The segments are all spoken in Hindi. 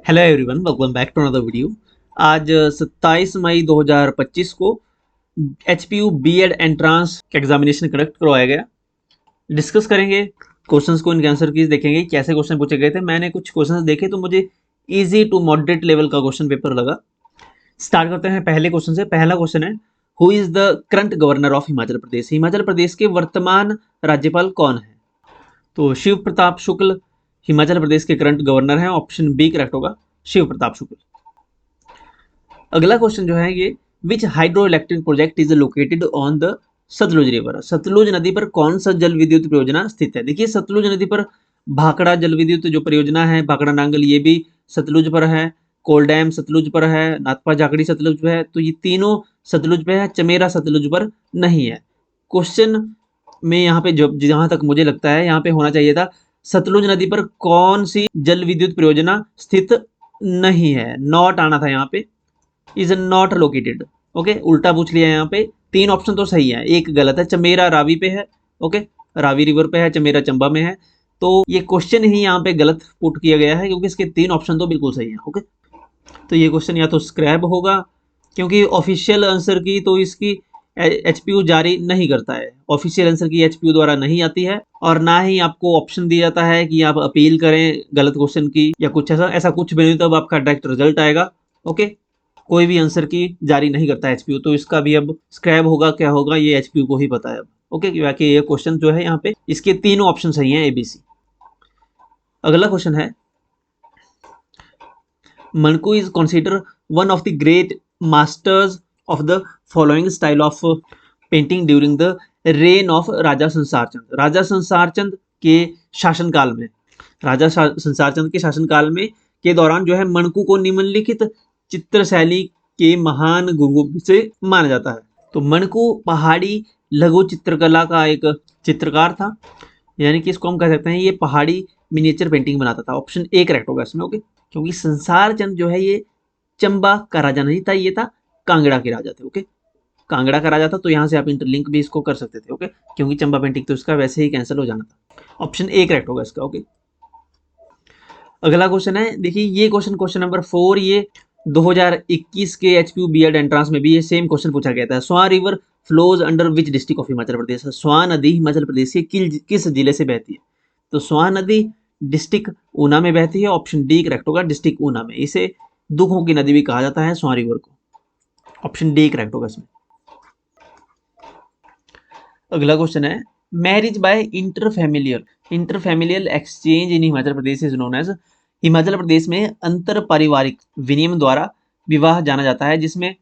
Hello everyone, welcome back to another video. आज 27 मई 2025 को HPU BEd entrance examination conduct करवाया गया। डिस्कस करेंगे क्वेश्चंस को, इनके आंसर कीज देखेंगे कैसे क्वेश्चन पूछे गए थे। मैंने कुछ क्वेश्चंस देखे तो मुझे इजी टू मॉडरेट लेवल का क्वेश्चन पेपर लगा। स्टार्ट करते हैं पहले क्वेश्चन से। पहला क्वेश्चन है, who is the current governor of Himachal Pradesh? Himachal Pradesh के वर्तमान राज्यपाल कौन है? तो शिव प्रताप शुक्ल हिमाचल प्रदेश के करंट गवर्नर हैं। ऑप्शन बी करेक्ट होगा, शिव प्रताप शुक्ल। अगला क्वेश्चन जो है ये, which hydro electric project is located on the Sutlej river? Sutlej नदी पर कौन सा जल विद्युत परियोजना स्थित है? देखिए, सतलुज नदी पर भाखड़ा जल विद्युत जो परियोजना है, भाखड़ा नांगल, ये भी सतलुज पर है। कोलडैम सतलुज पर है। नाथपा झाकड़ी सतलुज पर है। तो ये तीनों सतलुज पे है, चमेरा सतलुज पर नहीं है। क्वेश्चन में यहाँ पे जहां तक मुझे लगता है यहाँ पे होना चाहिए था, सतलुज नदी पर कौन सी जल विद्युत परियोजना स्थित नहीं है। नॉट आना था यहाँ पे, इज नॉट लोकेटेड। ओके, उल्टा पूछ लिया यहाँ पे। तीन ऑप्शन तो सही है, एक गलत है। चमेरा रावी पे है, ओके, रावी रिवर पे है। चमेरा चंबा में है। तो ये क्वेश्चन ही यहाँ पे गलत पुट किया गया है, क्योंकि इसके तीन ऑप्शन तो बिल्कुल सही है। ओके, तो ये क्वेश्चन या तो स्क्रैप होगा, क्योंकि ऑफिशियल आंसर की तो इसकी एचपीयू जारी नहीं करता है। ऑफिशियल आंसर की एचपीयू द्वारा नहीं आती है, और ना ही आपको ऑप्शन दिया जाता है कि आप अपील करें गलत क्वेश्चन की या कुछ ऐसा ऐसा कुछ भी नहीं। तब आपका डायरेक्ट रिजल्ट आएगा। ओके, कोई भी आंसर की जारी नहीं करता है एचपीयू, तो इसका भी अब स्क्रैप होगा, क्या होगा ये एचपीयू को ही पता है अब। ओके, बाकी ये क्वेश्चन जो है यहाँ पे इसके तीनों ऑप्शन सही हैं, एबीसी। अगला क्वेश्चन है, Manku is considered one of the great masters of the following style of painting during the reign of राजा संसार चंद। राजा संसार चंद के शासनकाल में, राजा संसार चंद के शासनकाल में के दौरान जो है मणकु को निम्नलिखित चित्र शैली के महान गुरु से माना जाता है। तो मणकु पहाड़ी लघु चित्रकला का एक चित्रकार था, यानी कि इसको हम कह सकते हैं ये पहाड़ी मिनिएचर पेंटिंग बनाता था। ऑप्शन ए करेक्ट होगा इसमें। ओके, क्योंकि संसार चंद जो है ये चंबा का राजा नहीं था, ये था कांगड़ा के राजा थे। ओके, कांगड़ा का राजा था, तो यहाँ से आप इंटरलिंक भी इसको कर सकते थे। ओके, क्योंकि चंबा पेंटिंग तो इसका वैसे ही कैंसिल हो जाना था। ऑप्शन ए करेक्ट होगा इसका। ओके, अगला क्वेश्चन है, देखिए ये क्वेश्चन नंबर 4, ये 2021 के एचपीयू बीएड एंट्रांस में भी ये सेम क्वेश्चन पूछा गया था। Swan river flows under which district of Himachal Pradesh? Swan नदी हिमाचल प्रदेश के किस जिले से बहती है? तो स्वां नदी डिस्ट्रिक्ट ऊना में बहती है। ऑप्शन डी करेक्ट होगा, डिस्ट्रिक्ट ऊना में। इसे दुखों की नदी भी कहा जाता है, स्वां रिवर को। ऑप्शन डी करेक्ट होगा इसमें। अगला क्वेश्चन है, marriage by interfamilial exchange in Himachal Pradesh is known as? Himachal Pradesh में अंतर पारिवारिक विनिमय द्वारा विवाह जाना जाता है, जिसमें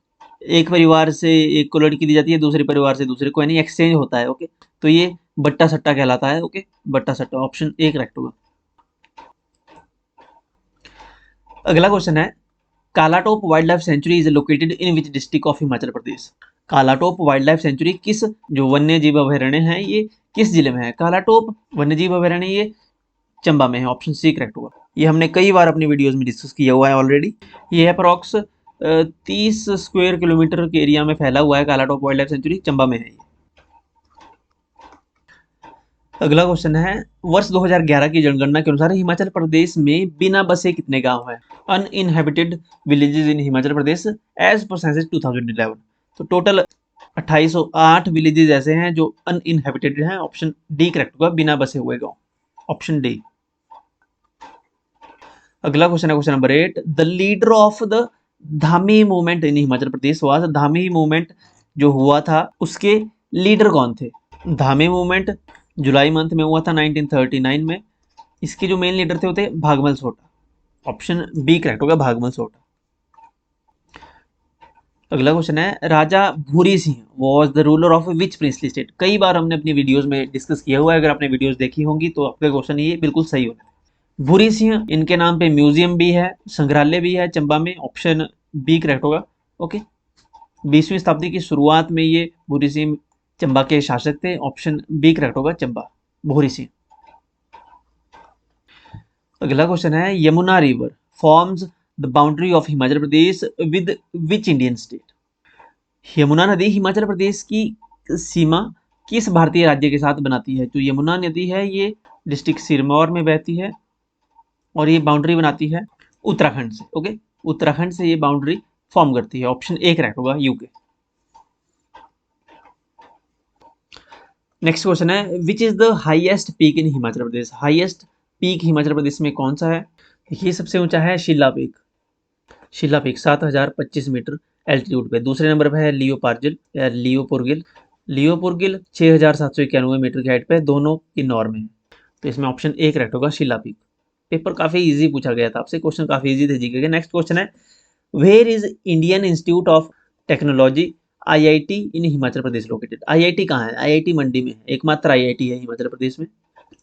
एक परिवार से एक को लड़की दी जाती है, दूसरे परिवार से दूसरे को, यानी एक्सचेंज होता है। ओके, तो ये बट्टा सट्टा कहलाता है। ओके, बट्टा सट्टा। ऑप्शन ए करेक्ट होगा। अगला क्वेश्चन है, Kalatop wild life sanctuary is located in which district of Himachal Pradesh? Kalatop wild life sanctuary किस जो वन्य जीव अभयारण्य है ये किस जिले में है? कालाटोप वन्य जीव अभयारण्य ये चंबा में है। ऑप्शन सी करेक्ट होगा। ये हमने कई बार अपनी वीडियोस में डिस्कस किया हुआ है ऑलरेडी। ये अप्रॉक्स 30 स्क्वायर किलोमीटर के एरिया में फैला हुआ है। Kalatop wild life sanctuary Chamba में है। अगला क्वेश्चन है, वर्ष 2011 की जनगणना के अनुसार हिमाचल प्रदेश में बिना बसे कितने गांव हैं? Uninhabited villages in Himachal Pradesh as per census 2011। तो टोटल 2808 विलेजेस ऐसे हैं जो अनइनहेबिटेड हैं। ऑप्शन डी करेक्ट होगा, बिना बसे हुए गांव। Option D. अगला क्वेश्चन है question number 8, the leader of the Dhami movement in Himachal Pradesh was? Dhami movement जो हुआ था उसके लीडर कौन थे? धामी मूवमेंट जुलाई मंथ में हुआ था 1939 में। इसके जो मेन लीडर थे वो थे भागमल सोटा। ऑप्शन बी करेक्ट होगा, भागमल सोटा। अगला क्वेश्चन है, राजा Bhuri Singh was the ruler of which princely state? कई बार हमने अपनी वीडियोस में डिस्कस किया हुआ है, अगर आपने वीडियोस देखी होंगी तो आपका क्वेश्चन ये बिल्कुल सही होगा। भूरी सिंह, इनके नाम पे म्यूजियम भी है, संग्रहालय भी है चंबा में। ऑप्शन बी करेक्ट होगा। ओके, 20वीं शताब्दी की शुरुआत में ये भूरी सिंह चंबा के शासक थे। ऑप्शन बी करेक्ट होगा, चंबा, भूरी सिंह। अगला क्वेश्चन है, Yamuna river forms the boundary of Himachal Pradesh with which Indian state? Yamuna नदी हिमाचल प्रदेश की सीमा किस भारतीय राज्य के साथ बनाती है? जो यमुना नदी है ये डिस्ट्रिक्ट सिरमौर में बहती है और ये बाउंड्री बनाती है उत्तराखंड से। ओके, उत्तराखंड से ये बाउंड्री फॉर्म करती है। ऑप्शन ए करेक्ट होगा, यूके। नेक्स्ट क्वेश्चन है, which is the highest peak in Himachal Pradesh? Highest peak Himachal Pradesh में कौन सा है? देखिए, सबसे ऊंचा है शिला पीक। शिला पीक 7025 मीटर एल्टीट्यूड पे। दूसरे नंबर पे है लियोपार्जिल या लियोपुरगिल। लियोपुरगिल 6791 मीटर की हाइट पे, दोनों किन्नौर में है। तो इसमें ऑप्शन ए करेक्ट होगा, शिला पीक। पेपर काफी इजी पूछा गया था आपसे, क्वेश्चन काफी इजी थे जीके के। नेक्स्ट क्वेश्चन है, where is Indian Institute of Technology IIT in Himachal Pradesh located? IIT कहाँ है? आईआईटी मंडी में है, एकमात्र आईआईटी है हिमाचल प्रदेश में।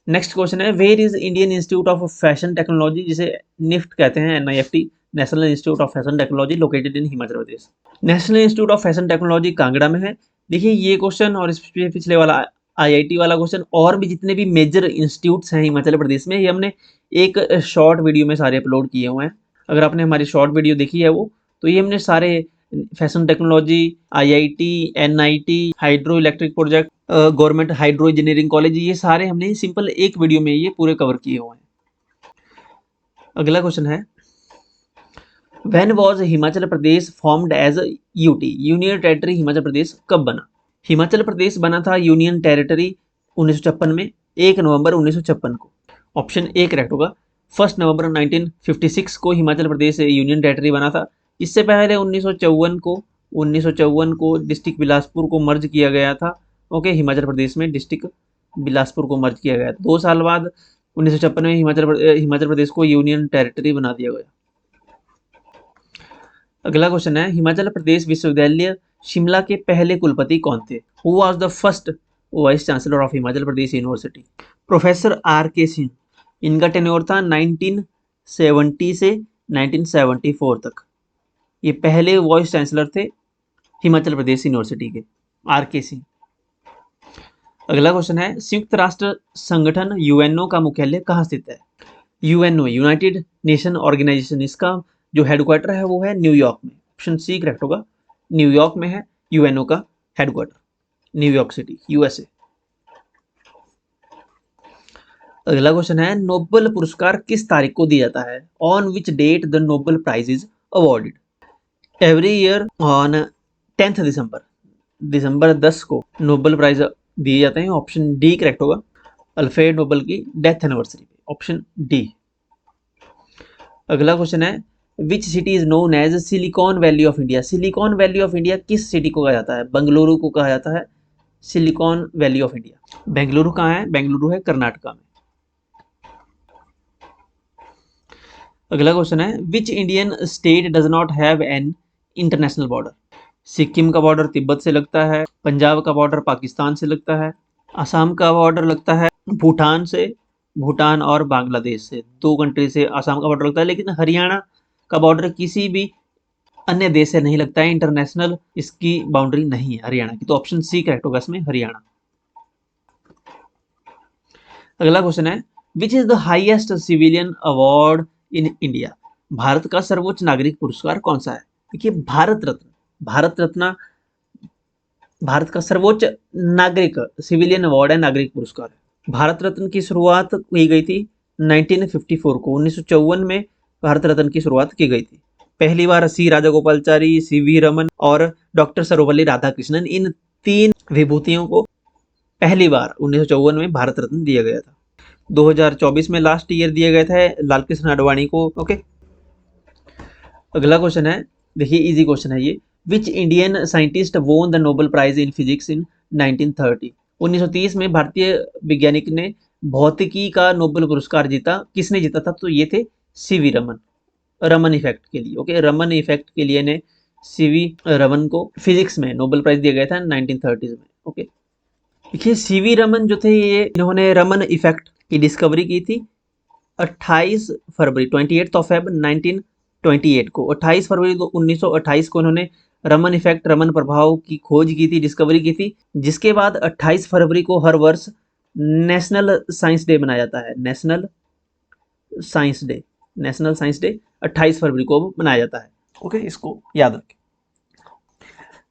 नेक्स्ट क्वेश्चन है, where is Indian Institute of Fashion Technology, जिसे निफ्ट कहते हैं, NIFT, National Institute of Fashion Technology, located in Himachal Pradesh? National Institute of Fashion Technology Kangra में है। देखिए, ये क्वेश्चन और इस पिछले वाला आईआईटी वाला क्वेश्चन और भी जितने भी मेजर इंस्टीट्यूट्स हैं हिमाचल प्रदेश में, ये हमने एक शॉर्ट वीडियो में सारे अपलोड किए हुए हैं। अगर आपने हमारी शॉर्ट वीडियो देखी है वो, तो ये हमने सारे fashion technology, IIT, NIT, hydro electric project, government hydro engineering college, ये सारे हमने सिंपल एक वीडियो में ये पूरे कवर किए हुए हैं। अगला क्वेश्चन है, when was Himachal Pradesh formed as UT? Union territory Himachal Pradesh कब बना? हिमाचल प्रदेश बना था यूनियन टेरिटरी 1956 में, 1 नवंबर 1956 को। ऑप्शन ए करेक्ट होगा, 1 नवंबर 1956 को हिमाचल प्रदेश यूनियन टेरिटरी बना था। इससे पहले 1954 को डिस्ट्रिक्ट बिलासपुर को मर्ज किया गया था। ओके, हिमाचल प्रदेश में डिस्ट्रिक्ट बिलासपुर को मर्ज किया गया था। 2 साल बाद 1956 में हिमाचल प्रदेश को यूनियन टेरिटरी बना दिया गया। अगला क्वेश्चन है, हिमाचल प्रदेश विश्वविद्यालय शिमला के पहले कुलपति कौन थे? Who was the first vice chancellor of Himachal Pradesh university? Professor are के सिंह। इनका टेन्योर था 1970 से 1974 तक। ये पहले वाइस चांसलर थे हिमाचल प्रदेश यूनिवर्सिटी के, आर के सिंह। अगला क्वेश्चन है, संयुक्त राष्ट्र संगठन यूएनओ का मुख्यालय कहाँ स्थित है? यूएनओ, यूनाइटेड नेशन ऑर्गेनाइजेशन, इसका जो हेडक्वार्टर है वो है न्यूयॉर्क में। ऑप्शन सी करेक्ट होगा, न्यूयॉर्क में है यूएनओ का हेडक्वार्टर, न्यूयॉर्क सिटी, यूएसए। अगला क्वेश्चन है, नोबेल पुरस्कार किस तारीख को दिया जाता है? On which date the Nobel prize is awarded? Every year on 10th December, दिसंबर 10 को नोबेल प्राइज दिए जाते हैं। ऑप्शन डी करेक्ट होगा, अल्फ्रेड नोबेल की डेथ एनिवर्सरी पे। Option D. अगला क्वेश्चन है, which city is known as silicon valley of India? Silicon valley of India किस सिटी को कहा जाता है? बेंगलुरु को कहा जाता है silicon valley of India. Bengaluru कहाँ है? बेंगलुरु है कर्नाटका में। अगला क्वेश्चन है, which Indian state does not have an international border? Sikkim का बॉर्डर तिब्बत से लगता है, पंजाब का बॉर्डर पाकिस्तान से लगता है, असम का बॉर्डर लगता है भूटान से, भूटान और बांग्लादेश से, 2 कंट्री से असम का बॉर्डर लगता है। लेकिन हरियाणा का बॉर्डर किसी भी अन्य देश से नहीं लगता है, इंटरनेशनल इसकी बाउंड्री नहीं है हरियाणा की। तो ऑप्शन सी करेक्ट होगा इसमें, हरियाणा। अगला क्वेश्चन है, which is the highest civilian award in India? Bharat का सर्वोच्च नागरिक पुरस्कार कौन सा है? देखिए, भारत रत्न, भारत रत्न भारत का सर्वोच्च नागरिक सिविलियन अवार्ड है, नागरिक पुरस्कार है। भारत रत्न की शुरुआत की गई थी 1954 को, 1954 में भारत रत्न की शुरुआत की गई थी। पहली बार सी राजागोपालचारी, सीवी रमन और डॉक्टर सर्वपल्ली राधाकृष्णन, इन 3 विभूतियों को पहली बार 1954 में भारत रत्न दिया गया था। 2024 में लास्ट ईयर दिया गया था लालकृष्ण आडवाणी को। ओके, अगला क्वेश्चन है, देखिए इजी क्वेश्चन है ये, which Indian scientist won the Nobel prize in physics in 1930? 1930 में भारतीय वैज्ञानिक ने भौतिकी का नोबेल पुरस्कार जीता। किसने जीता था? तो ये थे सीवी रमन, रमन इफेक्ट के लिए। ओके, रमन इफेक्ट के लिए ने सीवी रमन को फिजिक्स में नोबेल प्राइज दिया गया था 1930s में। ओके, देखिए सीवी रमन जो थे, ये इन्होंने रमन इफेक्ट की डिस्कवरी की थी 28 फरवरी 28 ऑफ फेब 1928 को। 28 फरवरी 1928 को इन्होंने रमन इफेक्ट, रमन प्रभाव की खोज की थी, डिस्कवरी की थी। जिसके बाद 28 फरवरी को हर वर्ष नेशनल साइंस डे मनाया जाता है। नेशनल साइंस डे 28 फरवरी को मनाया जाता है। ओके, इसको याद रखें।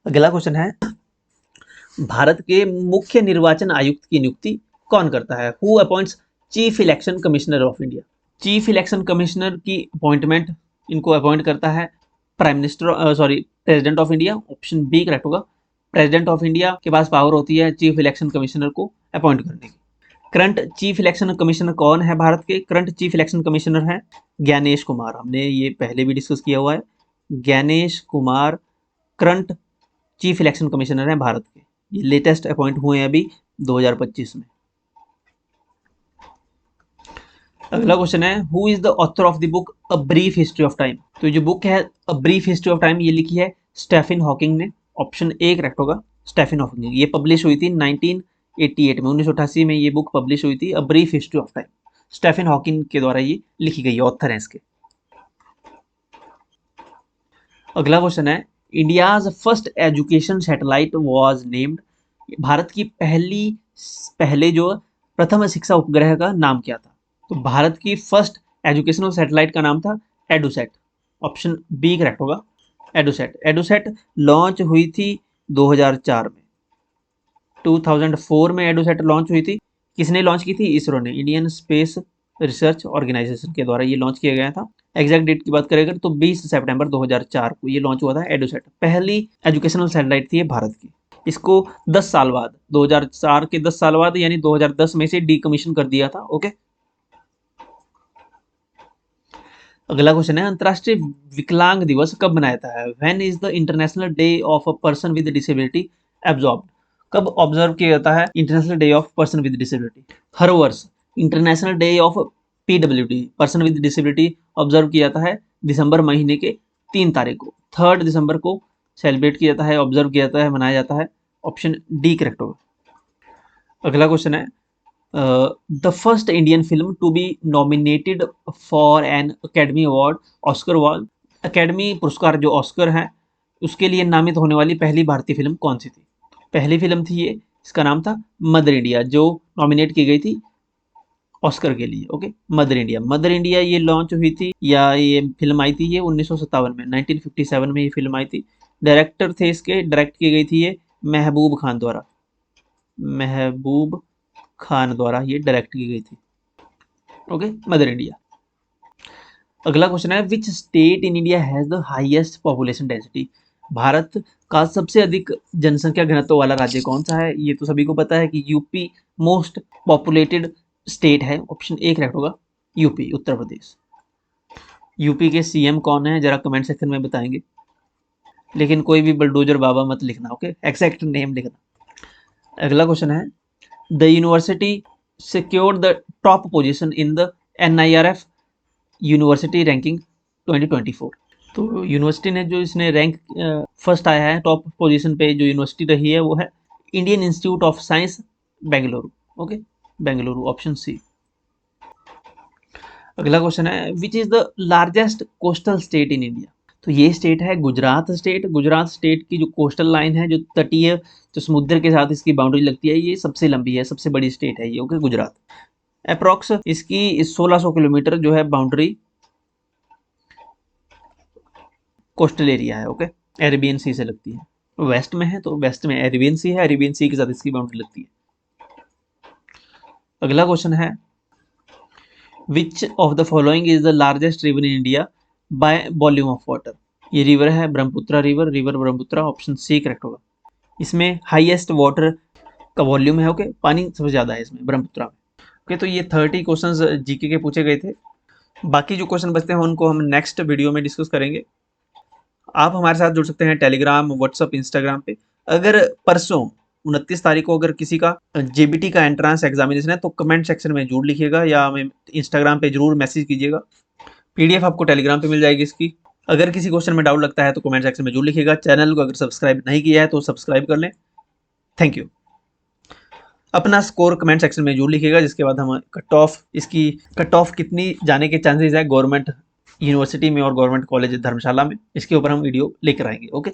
अगला क्वेश्चन है, भारत के मुख्य निर्वाचन आयुक्त की नियुक्ति कौन करता है? Who appoints chief election commissioner of India? Chief election commissioner की अपॉइंटमेंट इनको अपॉइंट करता है prime minister, president of India. Option B correct होगा। प्रेसिडेंट ऑफ इंडिया के पास पावर होती है चीफ इलेक्शन कमिश्नर को अपॉइंट करने की। करंट चीफ इलेक्शन कमिश्नर कौन है भारत के? करंट चीफ इलेक्शन कमिश्नर है ज्ञानेश कुमार। हमने ये पहले भी डिस्कस किया हुआ है। Gyanesh Kumar current chief election commissioner है भारत के। ये लेटेस्ट अपॉइंट हुए हैं अभी 2025 में। अगला क्वेश्चन है who is the author of the book a Brief History of time. तो जो बुक है अ ब्रीफ हिस्ट्री ऑफ टाइम ये लिखी है स्टेफन हॉकिंग ने। ऑप्शन ए करेक्ट होगा, स्टेफन हॉकिंग। ये पब्लिश हुई थी 1988 में, 1988 में ये बुक पब्लिश हुई थी A Brief History of Time. Stephen Hawking के द्वारा ये लिखी गई है, ऑथर है इसके। अगला क्वेश्चन है India's first education satellite was named. Bharat की पहले जो प्रथम शिक्षा उपग्रह का नाम क्या था? तो भारत की फर्स्ट एजुकेशनल सैटेलाइट का नाम था एडुसेट। ऑप्शन बी करेक्ट होगा, एडुसेट। एडुसेट लॉन्च हुई थी 2004 में। 2004 में एडुसेट लॉन्च हुई थी। किसने लॉन्च की थी? इसरो ने, इंडियन स्पेस रिसर्च ऑर्गेनाइजेशन के द्वारा ये लॉन्च किया गया था। एग्जैक्ट डेट की बात करें तो 20 सितंबर 2004 को ये लॉन्च हुआ था एडुसेट। पहली एजुकेशनल सैटेलाइट थी भारत की। इसको 10 साल बाद, 2004 के 10 साल बाद यानी 2010 में से डीकमीशन कर दिया था। ओके। अगला क्वेश्चन है अंतर्राष्ट्रीय विकलांग दिवस कब मनाया जाता है? When is the international day of a person with disability observed. कब ऑब्जर्व किया जाता है international day of person with disability? हर वर्ष इंटरनेशनल डे ऑफ पीडब्ल्यूडी, पर्सन विद डिसेबिलिटी, ऑब्जर्व किया जाता है दिसंबर महीने के 3 तारीख को। 3 दिसंबर को सेलिब्रेट किया जाता है, ऑब्जर्व किया जाता है, मनाया जाता है। ऑप्शन डी करेक्ट होगा। अगला क्वेश्चन है the first Indian film to be nominated for an Academy Award Oscar was. Academy पुरस्कार जो ऑस्कर है उसके लिए नामित होने वाली पहली भारतीय फिल्म कौन सी थी? पहली फिल्म थी ये, इसका नाम था मदर इंडिया, जो नॉमिनेट की गई थी ऑस्कर के लिए। Okay, mother India. Mother India ये लॉन्च हुई थी या ये फिल्म आई थी ये 1957 में, 1957 में ये फिल्म आई थी। डायरेक्टर थे इसके, डायरेक्ट की गई थी ये महबूब खान द्वारा। महबूब खान द्वारा ये डायरेक्ट की गई थी। Okay, mother India. अगला क्वेश्चन है which state in India has the highest population density. Bharat का सबसे अधिक जनसंख्या घनत्व वाला राज्य कौन सा है? ये तो सभी को पता है कि यूपी मोस्ट पॉपुलेटेड स्टेट है। ऑप्शन ए करेक्ट होगा, यूपी, उत्तर प्रदेश। यूपी के सीएम कौन है जरा कमेंट सेक्शन में बताएंगे, लेकिन कोई भी बलडोजर बाबा मत लिखना। ओके, एक्जैक्ट नेम लिखना। अगला क्वेश्चन है the university secured the top position in the NIRF university ranking 2024। तो यूनिवर्सिटी ने जो इसने रैंक फर्स्ट आया है, टॉप पोजीशन पे जो यूनिवर्सिटी रही है वो है Indian Institute of Science Bengaluru. Okay, Bengaluru, option C. अगला क्वेश्चन है which is the largest coastal state in India. तो ये स्टेट है गुजरात स्टेट। गुजरात स्टेट की जो कोस्टल लाइन है, जो तटीय, जो समुद्र के साथ इसकी बाउंड्री लगती है, ये सबसे लंबी है, सबसे बड़ी स्टेट है ये। ओके, गुजरात। अप्रॉक्स इसकी 1600 किलोमीटर जो है बाउंड्री कोस्टल एरिया है। ओके, अरेबियन सी से लगती है। वेस्ट में है तो वेस्ट में अरेबियन सी है, अरेबियन सी के साथ इसकी बाउंड्री लगती है। अगला क्वेश्चन है which of the following is the largest river in India by volume of water. ये रिवर है Brahmaputra river, river Brahmaputra. Option C correct होगा। इसमें हाईएस्ट वाटर का वॉल्यूम है। ओके, पानी सबसे ज्यादा है इसमें ब्रह्मपुत्र में। ओके, तो ये 30 क्वेश्चंस जीके के पूछे गए थे। बाकी जो क्वेश्चन बचते हैं उनको हम नेक्स्ट वीडियो में डिस्कस करेंगे। आप हमारे साथ जुड़ सकते हैं टेलीग्राम, व्हाट्सअप, इंस्टाग्राम पे। अगर परसों 29 तारीख को अगर किसी का JBT का एंट्रेंस एग्जामिनेशन है तो कमेंट सेक्शन में जरूर लिखिएगा या हमें इंस्टाग्राम पे जरूर मैसेज कीजिएगा। PDF आपको टेलीग्राम पे मिल जाएगी इसकी। अगर किसी क्वेश्चन में डाउट लगता है तो कमेंट सेक्शन में जरूर लिखिएगा। चैनल को अगर सब्सक्राइब नहीं किया है तो सब्सक्राइब कर लें। Thank you. अपना स्कोर कमेंट सेक्शन में जरूर लिखिएगा, जिसके बाद हम इसकी कट ऑफ कितनी जाने के चांसेस है गवर्नमेंट यूनिवर्सिटी में और गवर्नमेंट कॉलेज धर्मशाला में, इसके ऊपर हम वीडियो लेकर आएंगे। ओके।